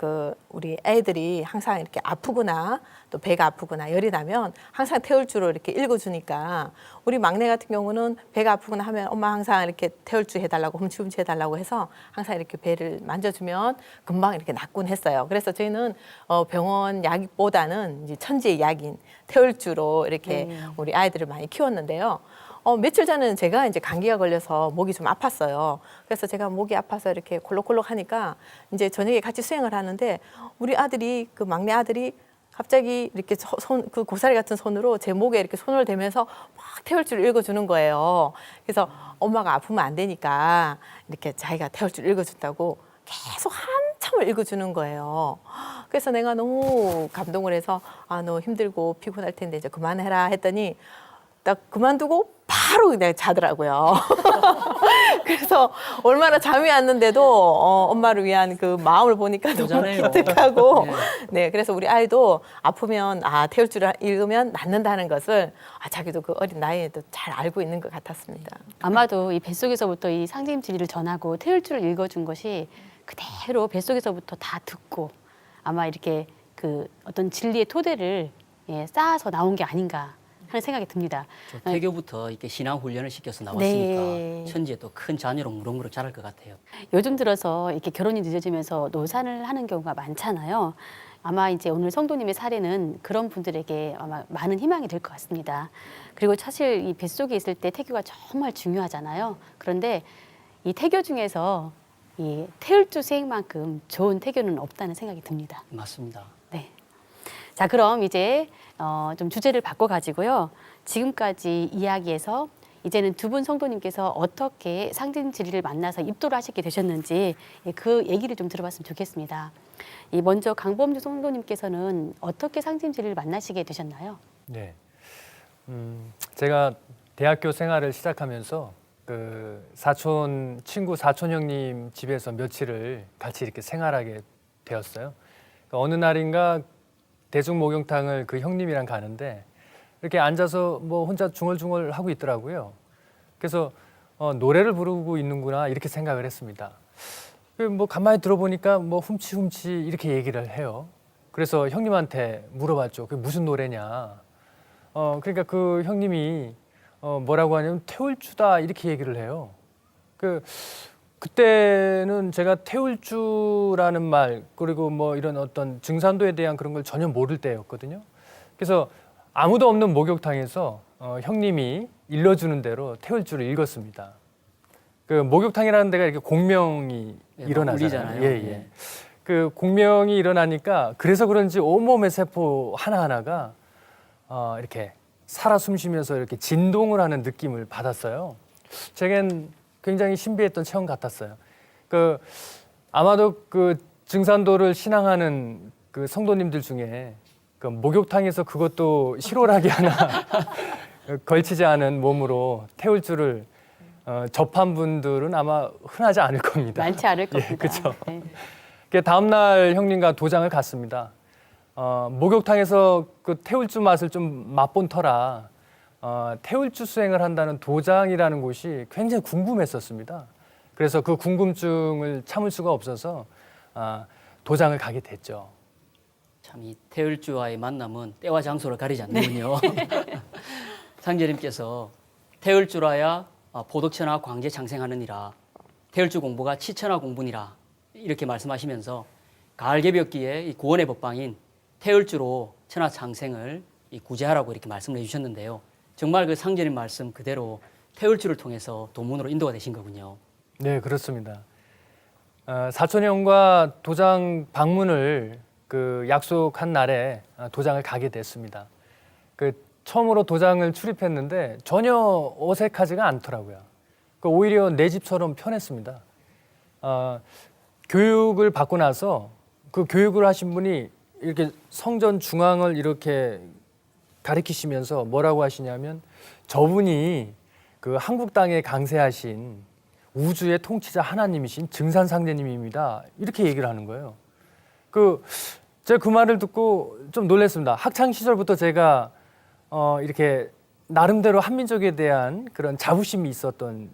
우리 애들이 항상 이렇게 아프거나 또 배가 아프거나 열이 나면 항상 태울주로 이렇게 읽어주니까 우리 막내 같은 경우는 배가 아프거나 하면 엄마 항상 이렇게 태울주 해달라고 훔치훔치 해달라고 해서 항상 이렇게 배를 만져주면 금방 이렇게 낫곤 했어요. 그래서 저희는 병원 약보다는 이제 천지의 약인 태울주로 이렇게 우리 아이들을 많이 키웠는데요. 며칠 전에는 제가 이제 감기가 걸려서 목이 좀 아팠어요. 그래서 제가 목이 아파서 이렇게 콜록콜록 하니까 이제 저녁에 같이 수행을 하는데 우리 아들이, 그 막내 아들이 갑자기 이렇게 그 고사리 같은 손으로 제 목에 이렇게 손을 대면서 막 태울주를 읽어주는 거예요. 그래서 엄마가 아프면 안 되니까 이렇게 자기가 태울주를 읽어준다고 계속 한참을 읽어주는 거예요. 그래서 내가 너무 감동을 해서 너 힘들고 피곤할 텐데 이제 그만해라 했더니 딱 그만두고 바로 그냥 자더라고요. 그래서 얼마나 잠이 왔는데도 엄마를 위한 그 마음을 보니까 너무 부자네요. 기특하고 네. 네, 그래서 우리 아이도 아프면 태울주를 읽으면 낫는다는 것을 자기도 그 어린 나이에도 잘 알고 있는 것 같았습니다. 아마도 이 뱃속에서부터 이 상제님 진리를 전하고 태울주를 읽어준 것이 그대로 뱃속에서부터 다 듣고 아마 이렇게 그 어떤 진리의 토대를 쌓아서 나온 게 아닌가 하는 생각이 듭니다. 태교부터 이렇게 신앙 훈련을 시켜서 나왔으니까 네. 천지에 또 큰 자녀로 무럭무럭 자랄 것 같아요. 요즘 들어서 이렇게 결혼이 늦어지면서 노산을 하는 경우가 많잖아요. 아마 이제 오늘 성도님의 사례는 그런 분들에게 아마 많은 희망이 될 것 같습니다. 그리고 사실 이 뱃속에 있을 때 태교가 정말 중요하잖아요. 그런데 이 태교 중에서 이 태을주 수행만큼 좋은 태교는 없다는 생각이 듭니다. 맞습니다. 네. 자, 그럼 이제 좀 주제를 바꿔가지고요. 지금까지 이야기에서 이제는 두 분 성도님께서 어떻게 상진 진리를 만나서 입도를 하시게 되셨는지 그 얘기를 좀 들어봤으면 좋겠습니다. 먼저 강범주 성도님께서는 어떻게 상진 진리를 만나시게 되셨나요? 네. 제가 대학교 생활을 시작하면서 그 친구 사촌 형님 집에서 며칠을 같이 이렇게 생활하게 되었어요. 그러니까 어느 날인가 대중 목욕탕을 그 형님이랑 가는데 이렇게 앉아서 뭐 혼자 중얼중얼 하고 있더라고요. 그래서 노래를 부르고 있는구나 이렇게 생각을 했습니다. 뭐 가만히 들어보니까 뭐 훔치 이렇게 얘기를 해요. 그래서 형님한테 물어봤죠. 그게 무슨 노래냐. 그러니까 그 형님이 뭐라고 하냐면 태울주다 이렇게 얘기를 해요. 그때는 제가 태울주라는 말 그리고 뭐 이런 어떤 증산도에 대한 그런 걸 전혀 모를 때였거든요. 그래서 아무도 없는 목욕탕에서 형님이 일러주는 대로 태울주를 읽었습니다. 그 목욕탕이라는 데가 이렇게 공명이 네, 일어나잖아요. 울리잖아요. 예, 예. 네. 그 공명이 일어나니까 그래서 그런지 온몸의 세포 하나하나가 이렇게 살아 숨쉬면서 이렇게 진동을 하는 느낌을 받았어요. 제겐 굉장히 신비했던 체험 같았어요. 아마도 그 증산도를 신앙하는 그 성도님들 중에 그 목욕탕에서 그것도 실오라기 하나 걸치지 않은 몸으로 태울 줄을 접한 분들은 아마 흔하지 않을 겁니다. 많지 않을 겁니다. 예, 그렇죠. 네. 다음 날 형님과 도장을 갔습니다. 목욕탕에서 그 태울주 맛을 좀 맛본 터라 태울주 수행을 한다는 도장이라는 곳이 굉장히 궁금했었습니다. 그래서 그 궁금증을 참을 수가 없어서 도장을 가게 됐죠. 참 이 태을주와의 만남은 때와 장소를 가리지 않는군요. 상제님께서 태을주라야 보덕천하 광제 창생하느니라 태을주 공부가 치천하 공부니라 이렇게 말씀하시면서 가을 개벽기에 이 구원의 법방인 태을주로 천하 창생을 구제하라고 이렇게 말씀을 해주셨는데요. 정말 그 상제님 말씀 그대로 태을주를 통해서 도문으로 인도가 되신 거군요. 네, 그렇습니다. 사촌 형과 도장 방문을 그 약속한 날에 도장을 가게 됐습니다. 처음으로 도장을 출입했는데 전혀 어색하지가 않더라고요. 오히려 내 집처럼 편했습니다. 교육을 받고 나서 그 교육을 하신 분이 이렇게 성전 중앙을 이렇게 가리키시면서 뭐라고 하시냐면 저분이 그 한국 땅에 강세하신 우주의 통치자 하나님이신 증산상제님입니다. 이렇게 얘기를 하는 거예요. 제가 그 말을 듣고 좀 놀랐습니다. 학창 시절부터 제가 이렇게 나름대로 한민족에 대한 그런 자부심이 있었던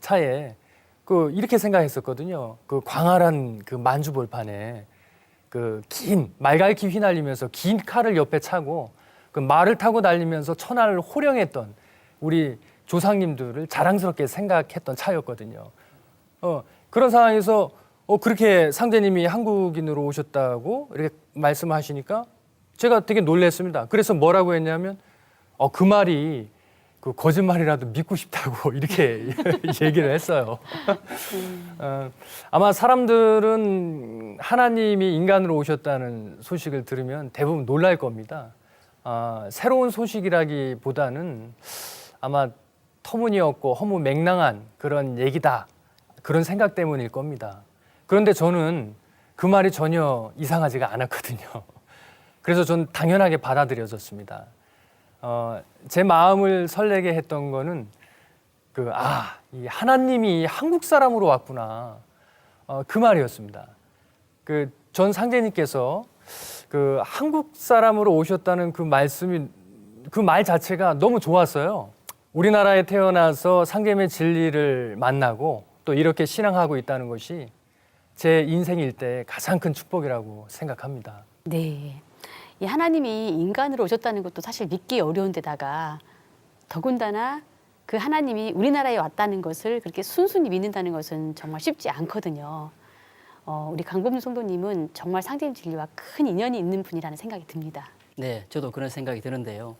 차에 이렇게 생각했었거든요. 그 광활한 그 만주벌판에 그 긴 말갈기 휘날리면서 긴 칼을 옆에 차고 그 말을 타고 달리면서 천하를 호령했던 우리 조상님들을 자랑스럽게 생각했던 차였거든요. 그런 상황에서 그렇게 상제님이 한국인으로 오셨다고 이렇게 말씀하시니까 제가 되게 놀랐습니다. 그래서 뭐라고 했냐면 그 말이 그 거짓말이라도 믿고 싶다고 이렇게 얘기를 했어요. 아마 사람들은 하나님이 인간으로 오셨다는 소식을 들으면 대부분 놀랄 겁니다. 새로운 소식이라기보다는 아마 터무니없고 허무맹랑한 그런 얘기다. 그런 생각 때문일 겁니다. 그런데 저는 그 말이 전혀 이상하지가 않았거든요. 그래서 전 당연하게 받아들여졌습니다. 제 마음을 설레게 했던 거는 이 하나님이 한국 사람으로 왔구나. 그 말이었습니다. 전 상제님께서 그 한국 사람으로 오셨다는 그 말씀이 그 말 자체가 너무 좋았어요. 우리나라에 태어나서 상제님의 진리를 만나고 또 이렇게 신앙하고 있다는 것이 제 인생일 때 가장 큰 축복이라고 생각합니다. 네. 이 하나님이 인간으로 오셨다는 것도 사실 믿기 어려운 데다가 더군다나 그 하나님이 우리나라에 왔다는 것을 그렇게 순순히 믿는다는 것은 정말 쉽지 않거든요. 우리 강범준 성도님은 정말 상제님 진리와 큰 인연이 있는 분이라는 생각이 듭니다. 네, 저도 그런 생각이 드는데요.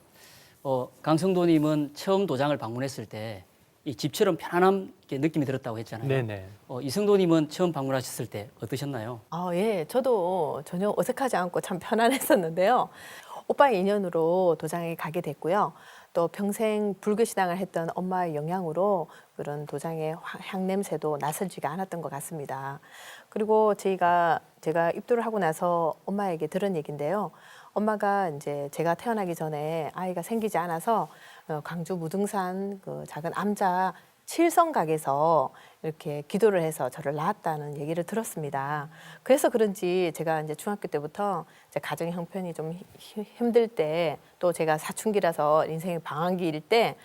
강 성도님은 처음 도장을 방문했을 때 이 집처럼 편안한 느낌이 들었다고 했잖아요. 네네. 이 성도님은 처음 방문하셨을 때 어떠셨나요? 예, 저도 전혀 어색하지 않고 참 편안했었는데요. 오빠의 인연으로 도장에 가게 됐고요. 또 평생 불교신앙을 했던 엄마의 영향으로 그런 도장의 향 냄새도 낯설지가 않았던 것 같습니다. 그리고 제가 입도를 하고 나서 엄마에게 들은 얘기인데요. 엄마가 이제 제가 태어나기 전에 아이가 생기지 않아서 광주 무등산 그 작은 암자 칠성각에서 이렇게 기도를 해서 저를 낳았다는 얘기를 들었습니다. 그래서 그런지 제가 이제 중학교 때부터 이제 가정 형편이 좀 힘들 때, 또 제가 사춘기라서 인생의 방황기일 때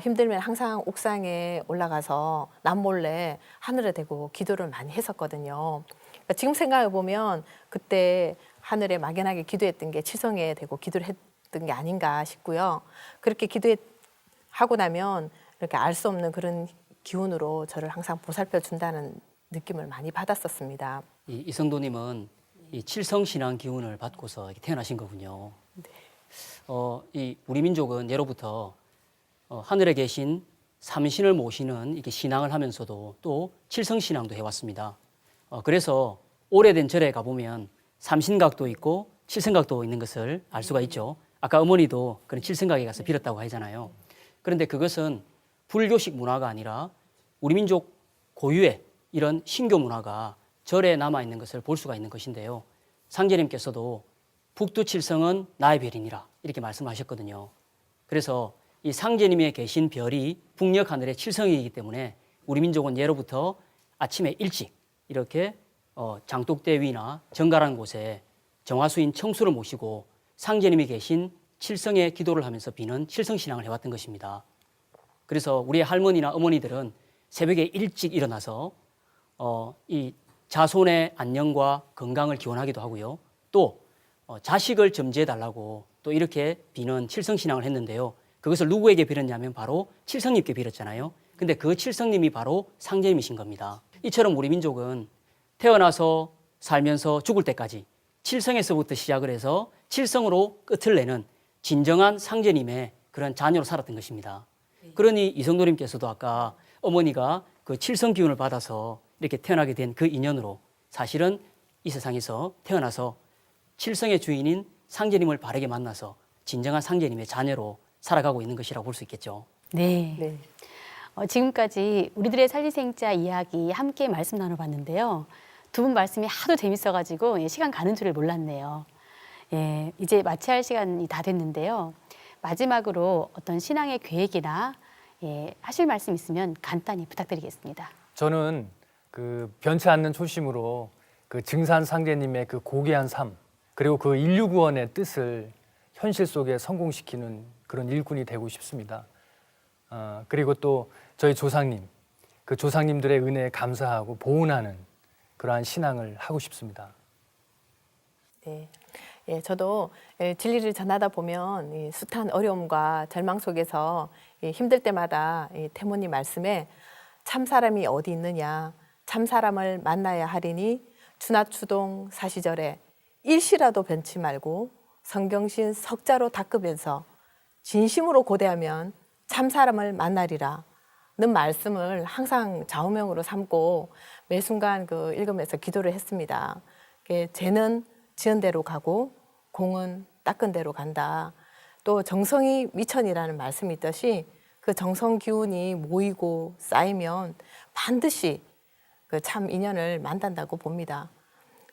힘들면 항상 옥상에 올라가서 남몰래 하늘에 대고 기도를 많이 했었거든요. 그러니까 지금 생각해 보면 그때 하늘에 막연하게 기도했던 게 칠성에 대고 기도를 했던 게 아닌가 싶고요. 그렇게 기도하고 나면 이렇게 알 수 없는 그런 기운으로 저를 항상 보살펴 준다는 느낌을 많이 받았었습니다. 이 성도님은 이 칠성신앙 기운을 받고서 이렇게 태어나신 거군요. 이 우리 민족은 예로부터 하늘에 계신 삼신을 모시는 이렇게 신앙을 하면서도 또 칠성신앙도 해왔습니다. 그래서 오래된 절에 가보면 삼신각도 있고 칠성각도 있는 것을 알 수가 있죠. 아까 어머니도 그런 칠성각에 가서 빌었다고 하잖아요. 그런데 그것은 불교식 문화가 아니라 우리 민족 고유의 이런 신교 문화가 절에 남아있는 것을 볼 수가 있는 것인데요. 상제님께서도 북두칠성은 나의 별이니라 이렇게 말씀하셨거든요. 그래서 이 상제님의 계신 별이 북녘 하늘의 칠성이기 때문에 우리 민족은 예로부터 아침에 일찍 이렇게 장독대 위나 정갈한 곳에 정화수인 청수를 모시고 상제님이 계신 칠성에 기도를 하면서 비는 칠성신앙을 해왔던 것입니다. 그래서 우리 할머니나 어머니들은 새벽에 일찍 일어나서 이 자손의 안녕과 건강을 기원하기도 하고요. 또 자식을 점지해 달라고 또 이렇게 비는 칠성신앙을 했는데요. 그것을 누구에게 빌었냐면 바로 칠성님께 빌었잖아요. 근데 그 칠성님이 바로 상제님이신 겁니다. 이처럼 우리 민족은 태어나서 살면서 죽을 때까지 칠성에서부터 시작을 해서 칠성으로 끝을 내는 진정한 상제님의 그런 자녀로 살았던 것입니다. 그러니 이성도님께서도 아까 어머니가 그 칠성 기운을 받아서 이렇게 태어나게 된 그 인연으로 사실은 이 세상에서 태어나서 칠성의 주인인 상제님을 바르게 만나서 진정한 상제님의 자녀로 살아가고 있는 것이라고 볼 수 있겠죠. 네. 네. 지금까지 우리들의 살리생자 이야기 함께 말씀 나눠봤는데요. 두 분 말씀이 하도 재밌어가지고 시간 가는 줄을 몰랐네요. 이제 마쳐야 할 시간이 다 됐는데요. 마지막으로 어떤 신앙의 계획이나 하실 말씀 있으면 간단히 부탁드리겠습니다. 저는 그 변치 않는 초심으로 그 증산 상제님의 그 고귀한 삶 그리고 그 인류 구원의 뜻을 현실 속에 성공시키는 그런 일꾼이 되고 싶습니다. 그리고 또 저희 조상님, 그 조상님들의 은혜에 감사하고 보은하는 그러한 신앙을 하고 싶습니다. 네. 저도 진리를 전하다 보면 이 숱한 어려움과 절망 속에서 힘들 때마다 태모님 말씀에 참 사람이 어디 있느냐, 참 사람을 만나야 하리니 추나추동 사시절에 일시라도 변치 말고 성경신 석자로 닦으면서 진심으로 고대하면 참 사람을 만나리라 는 말씀을 항상 좌우명으로 삼고 매 순간 그 읽으면서 기도를 했습니다. 죄는 지은 대로 가고 공은 닦은 대로 간다. 또 정성이 미천이라는 말씀이 있듯이 그 정성 기운이 모이고 쌓이면 반드시 그 참 인연을 만난다고 봅니다.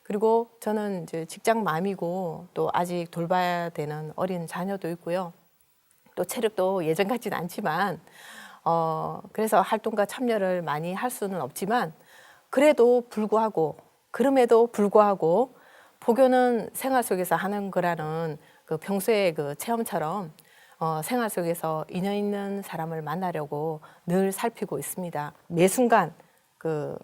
그리고 저는 이제 직장맘이고 또 아직 돌봐야 되는 어린 자녀도 있고요. 또 체력도 예전 같지는 않지만 그래서 활동과 참여를 많이 할 수는 없지만 그럼에도 불구하고 포교는 생활 속에서 하는 거라는 그 평소의 그 체험처럼 생활 속에서 인연 있는 사람을 만나려고 늘 살피고 있습니다. 매 순간 그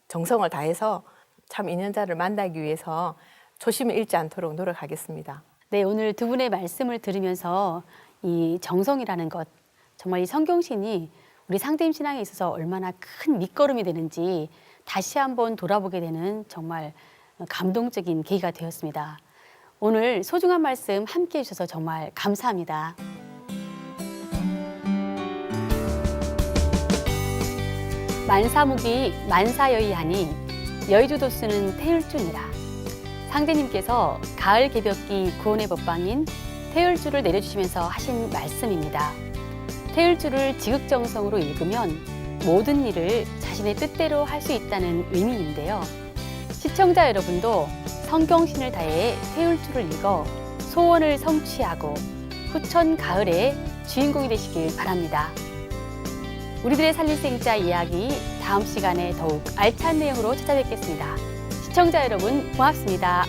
정성을 다해서 참 인연자를 만나기 위해서 초심을 잃지 않도록 노력하겠습니다. 네, 오늘 두 분의 말씀을 들으면서 이 정성이라는 것, 정말 이 성경신이 우리 상대임 신앙에 있어서 얼마나 큰 밑거름이 되는지 다시 한번 돌아보게 되는 정말 감동적인 계기가 되었습니다. 오늘 소중한 말씀 함께 해주셔서 정말 감사합니다. 만사무기 만사여의하니 여의주도 쓰는 태율주니라. 상제님께서 가을 개벽기 구원의 법방인 태율주를 내려주시면서 하신 말씀입니다. 태율주를 지극정성으로 읽으면 모든 일을 자신의 뜻대로 할 수 있다는 의미인데요. 시청자 여러분도 성경신을 다해 태율주를 읽어 소원을 성취하고 후천 가을의 주인공이 되시길 바랍니다. 우리들의 살릴생자 이야기 다음 시간에 더욱 알찬 내용으로 찾아뵙겠습니다. 시청자 여러분 고맙습니다.